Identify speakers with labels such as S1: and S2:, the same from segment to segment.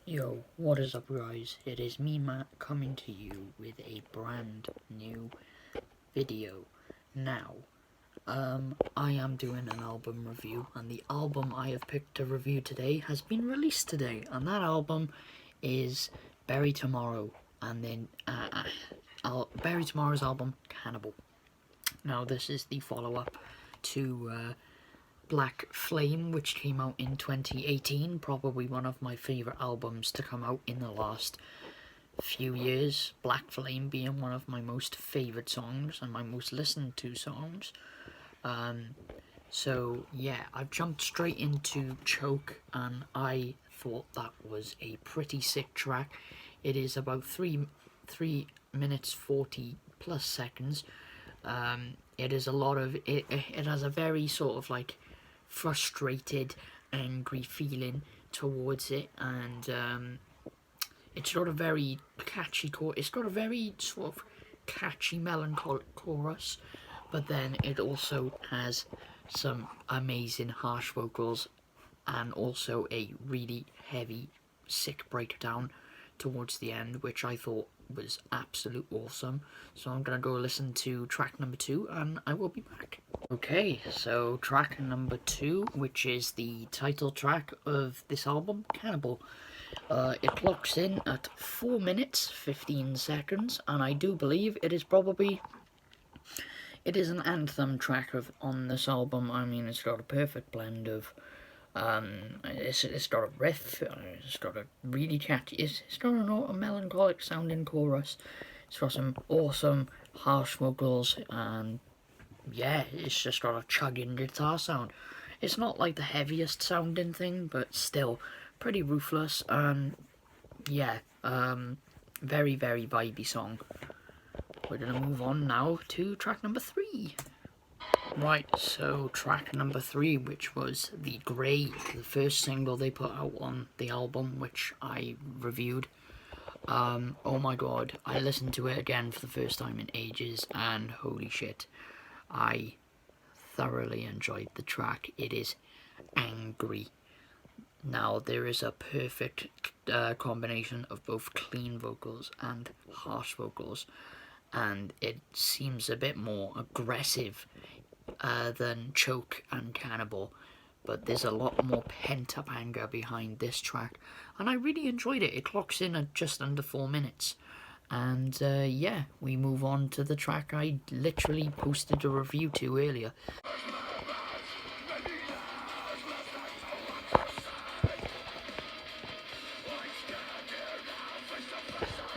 S1: Yo, what is up guys? It is me, Matt, coming to you with a brand new video. Now, I am doing an album review, and the album I have picked to review today has been released today, and that album is Bury Tomorrow, and then Bury Tomorrow's album, Cannibal. Now, this is the follow-up to Black Flame, which came out in 2018, probably one of my favourite albums to come out in the last few years. Black Flame being one of my most favourite songs and my most listened to songs. So yeah, I've jumped straight into Choke, and I thought that was a pretty sick track. It is about 3 minutes 40 plus seconds. It is a lot of it has a very sort of like frustrated, angry feeling towards it, and it's got a very catchy it's got a very sort of catchy melancholic chorus, but then it also has some amazing harsh vocals and also a really heavy, sick breakdown towards the end, which I thought was absolute awesome. So I'm gonna go listen to track number 2 and I will be back. Okay, so track number 2, which is the title track of this album, Cannibal. It clocks in at 4 minutes 15 seconds, and I do believe it is an anthem track on this album. I mean, it's got a perfect blend of it's got a riff, it's got a really catchy, it's got a melancholic sounding chorus, it's got some awesome harsh vocals, and yeah, it's just got a chugging guitar sound. It's not like the heaviest sounding thing, but still pretty ruthless, and yeah, very, very vibey song. We're gonna move on now to track number 3. Right, so track number 3, which was The Grey, the first single they put out on the album, which I reviewed. Oh my god, I listened to it again for the first time in ages, and holy shit, I thoroughly enjoyed the track. It is angry. Now, there is a perfect combination of both clean vocals and harsh vocals, and it seems a bit more aggressive than Choke and Cannibal, but there's a lot more pent-up anger behind this track, and I really enjoyed it. It clocks in at just under 4 minutes, and yeah, we move on to the track I literally posted a review to earlier.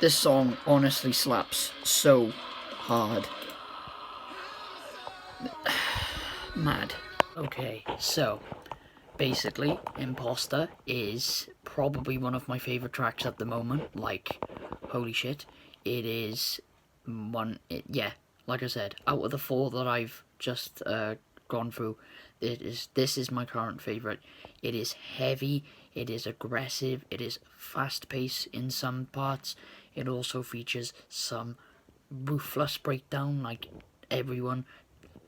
S1: This song honestly slaps so hard. Mad. Okay, so basically, Imposter is probably one of my favourite tracks at the moment. Like, holy shit. It is yeah, like I said, out of the 4 that I've just gone through, this is my current favourite. It is heavy, it is aggressive, it is fast-paced in some parts. It also features some ruthless breakdown, like everyone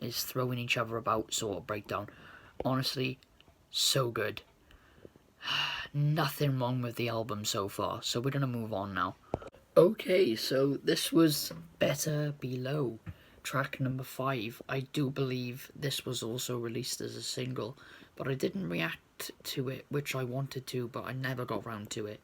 S1: is throwing each other about sort of breakdown. Honestly, so good. Nothing wrong with the album so far, so we're gonna move on now. Okay, so this was Better Below, track number 5. I do believe this was also released as a single, but I didn't react to it, which I wanted to, but I never got round to it.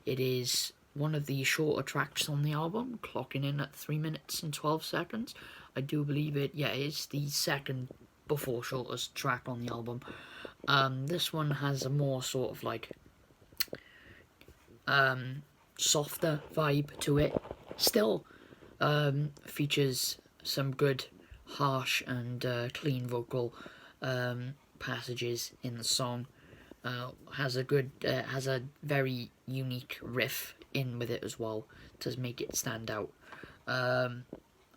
S1: It is one of the shorter tracks on the album, clocking in at 3 minutes and 12 seconds. I do believe it, yeah, it's the second before shortest track on the album. This one has a more sort of like softer vibe to it. Still features some good harsh and clean vocal passages in the song. Has a very unique riff in with it as well to make it stand out.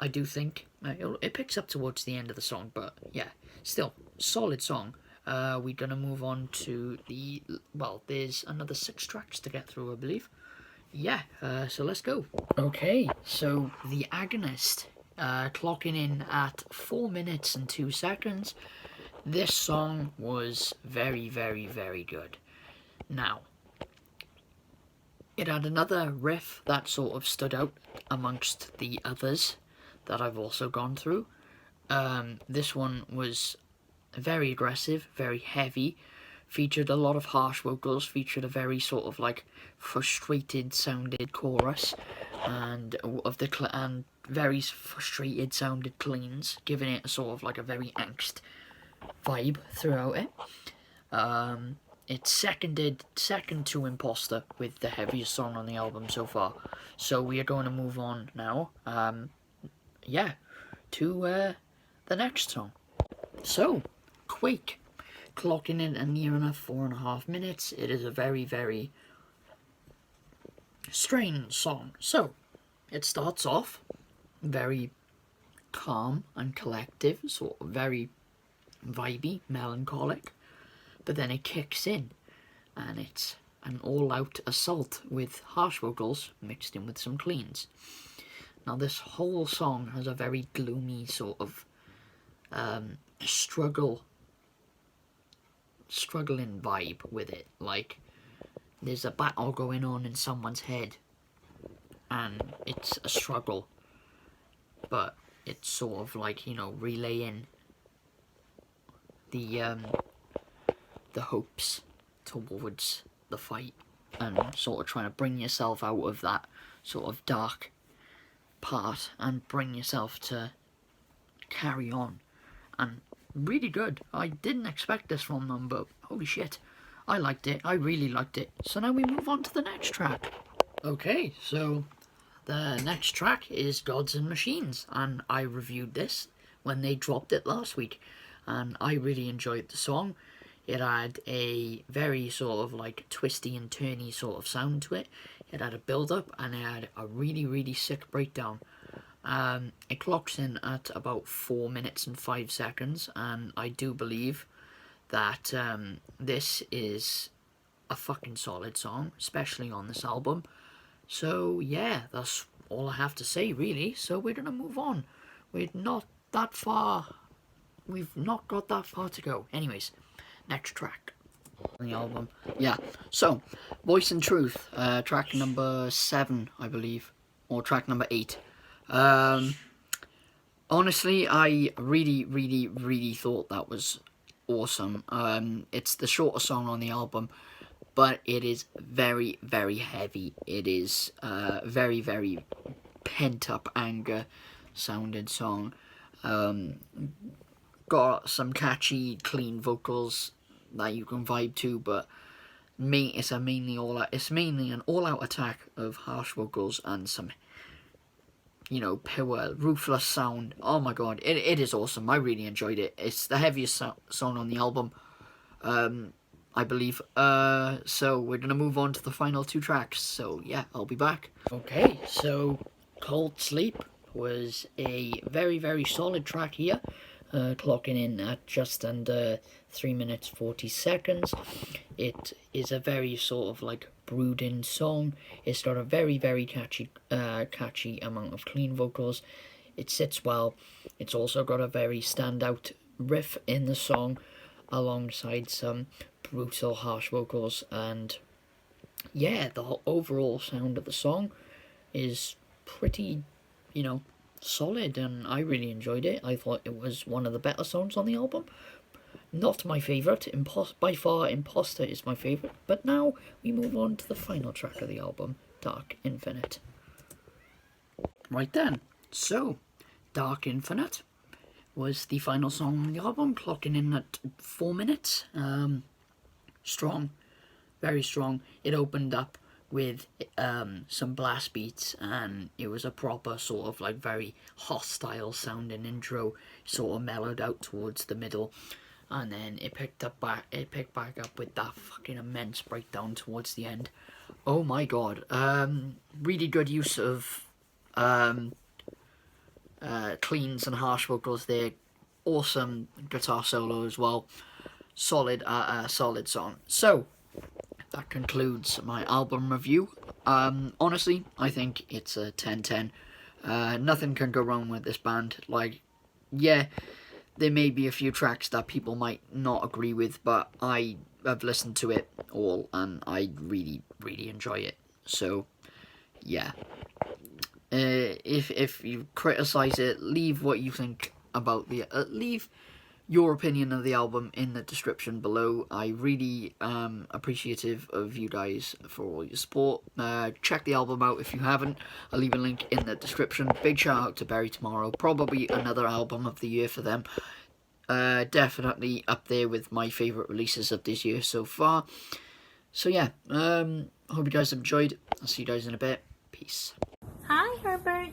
S1: I do think it picks up towards the end of the song, but yeah, still solid song. We're gonna move on to there's another 6 tracks to get through, I believe. Yeah, so let's go. Okay, so The Agonist, clocking in at 4 minutes and 2 seconds. This song was very, very, very good. Now, it had another riff that sort of stood out amongst the others that I've also gone through. This one was very aggressive, very heavy, featured a lot of harsh vocals, featured a very sort of like frustrated sounded chorus, and very frustrated sounded cleans, giving it a sort of like a very angst vibe throughout it. It's second to Imposter with the heaviest song on the album so far. So we are going to move on now, to the next song. So, Quake, clocking in at near enough 4.5 minutes. It is a very, very strange song. So, it starts off very calm and collective, sort of very vibey, melancholic, but then it kicks in and it's an all-out assault with harsh vocals mixed in with some cleans. Now this whole song has a very gloomy sort of struggling vibe with it. Like there's a battle going on in someone's head and it's a struggle, but it's sort of like, you know, relaying the hopes towards the fight and sort of trying to bring yourself out of that sort of dark part and bring yourself to carry on. And really good. I didn't expect this from them, but holy shit, I liked it. I really liked it. So now we move on to the next track. Okay, so the next track is Gods and Machines, and I reviewed this when they dropped it last week, and I really enjoyed the song. It had a very sort of like twisty and turny sort of sound to it. It had a build-up and it had a really, really sick breakdown. It clocks in at about 4 minutes and 5 seconds, and I do believe that this is a fucking solid song, especially on this album. So yeah, that's all I have to say really. So we're gonna move on. We've not got that far to go. Anyways, next track on the album. Yeah, so Voice and Truth, track number 7, I believe, or track number 8. Honestly, I really thought that was awesome. It's the shorter song on the album, but it is very heavy. It is very pent up anger sounded song. Got some catchy, clean vocals that you can vibe to, but it's mainly an all-out attack of harsh vocals and some, you know, pure, ruthless sound. Oh my god, it is awesome. I really enjoyed it. It's the heaviest song on the album, I believe. So we're gonna move on to the final 2 tracks. So yeah, I'll be back. Okay, so Cold Sleep was a very solid track here. Clocking in at just under 3 minutes 40 seconds. It is a very sort of like brooding song. It's got a very catchy amount of clean vocals. It sits well. It's also got a very standout riff in the song alongside some brutal harsh vocals, and yeah, the whole overall sound of the song is pretty, you know, solid, and I really enjoyed it. I thought it was one of the better songs on the album. Not my favourite. By far, Imposter is my favourite. But now we move on to the final track of the album, Dark Infinite. Right then, so Dark Infinite was the final song on the album, clocking in at 4 minutes. Strong, very strong. It opened up with some blast beats, and it was a proper sort of like very hostile sounding intro, sort of mellowed out towards the middle, and then it picked back up with that fucking immense breakdown towards the end. Oh my god, really good use of cleans and harsh vocals there. Awesome guitar solo as well. Solid song. So that concludes my album review. Honestly, I think it's a 10/10. Nothing can go wrong with this band. Like, yeah, there may be a few tracks that people might not agree with, but I have listened to it all and I really enjoy it. So yeah, if you criticize it, leave what you think about the leave your opinion of the album in the description below. I really am appreciative of you guys for all your support. Check the album out if you haven't. I'll leave a link in the description. Big shout out to Bury Tomorrow. Probably another album of the year for them. Definitely up there with my favourite releases of this year so far. So yeah, hope you guys enjoyed. I'll see you guys in a bit. Peace.
S2: Hi, Herbert.